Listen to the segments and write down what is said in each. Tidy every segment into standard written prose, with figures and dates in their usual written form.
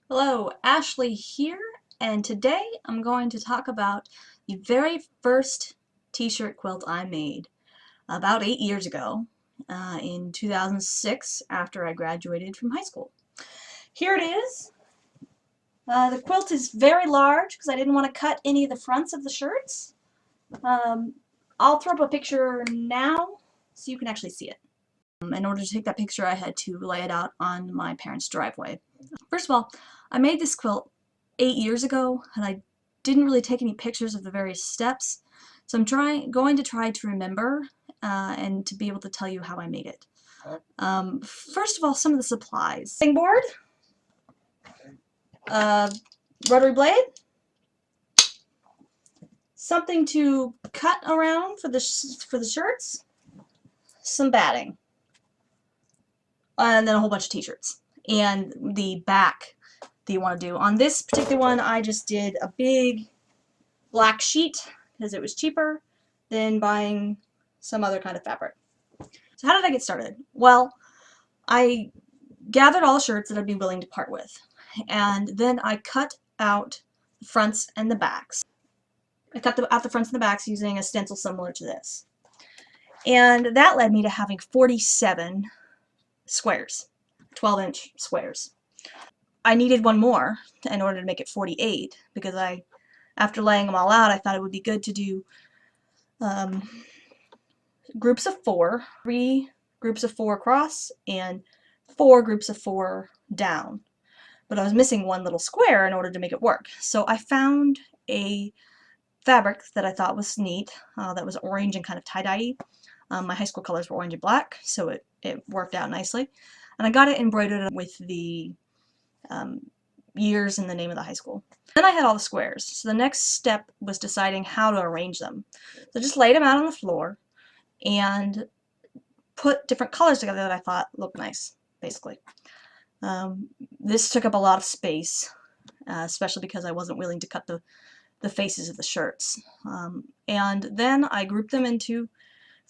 Hello, Ashley here, and today I'm going to talk about the very first t-shirt quilt I made about 8 years ago in 2006 after I graduated from high school. Here it is. The quilt is very large because I didn't want to cut any of the fronts of the shirts. I'll throw up a picture now so you can actually see it. In order to take that picture, I had to lay it out on my parents' driveway. First of all, I made this quilt 8 years ago, and I didn't really take any pictures of the various steps, so I'm going to try to remember and to be able to tell you how I made it. First of all, some of the supplies. Cutting board, rotary blade, something to cut around for the shirts, some batting, and then a whole bunch of t-shirts. And the back that you want to do. On this particular one, I just did a big black sheet because it was cheaper than buying some other kind of fabric. So how did I get started? Well, I gathered all the shirts that I'd be willing to part with, and then I cut out the fronts and the backs. I cut out the fronts and the backs using a stencil similar to this. And that led me to having 47 squares, 12-inch squares. I needed one more in order to make it 48 because after laying them all out, I thought it would be good to do groups of 4, 3 groups of 4 across and 4 groups of 4 down. But I was missing one little square in order to make it work. So I found a fabric that I thought was neat that was orange and kind of tie-dye-y. My high school colors were orange and black, so it worked out nicely. And I got it embroidered with the years and the name of the high school. Then I had all the squares, so the next step was deciding how to arrange them. So I just laid them out on the floor and put different colors together that I thought looked nice, basically. This took up a lot of space, especially because I wasn't willing to cut the faces of the shirts. And then I grouped them into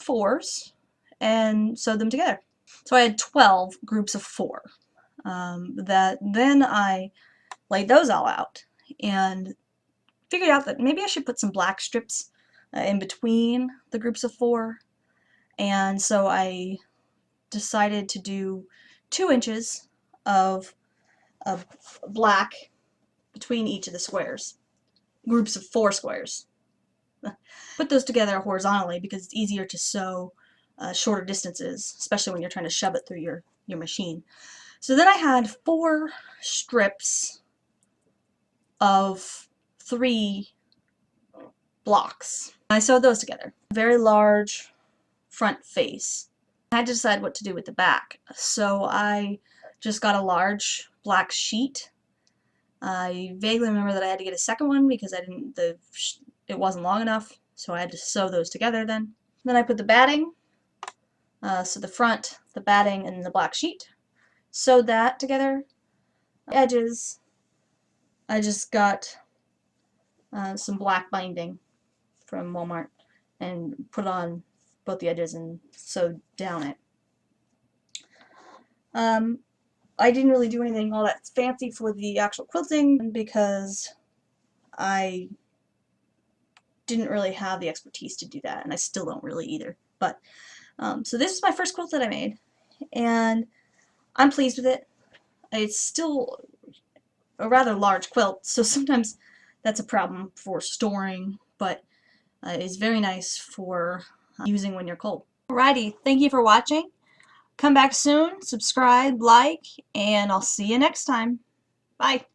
4s and sewed them together. So I had 12 groups of 4. Then I laid those all out and figured out that maybe I should put some black strips in between the groups of 4. And so I decided to do 2 inches of black between each of the squares, groups of 4 squares. Put those together horizontally because it's easier to sew shorter distances, especially when you're trying to shove it through your machine. So then I had 4 strips of 3 blocks. I sewed those together. Very large front face. I had to decide what to do with the back. So I just got a large black sheet. I vaguely remember that I had to get a second one because it wasn't long enough, so I had to sew those together then. Then I put the batting, so the front, the batting, and the black sheet. Sewed that together. Edges, I just got some black binding from Walmart and put on both the edges and sewed down it. I didn't really do anything all that fancy for the actual quilting because I didn't really have the expertise to do that, and I still don't really either. But so this is my first quilt that I made, and I'm pleased with it. It's still a rather large quilt, so sometimes that's a problem for storing, but it's very nice for using when you're cold. Alrighty, thank you for watching. Come back soon, subscribe, like, and I'll see you next time. Bye.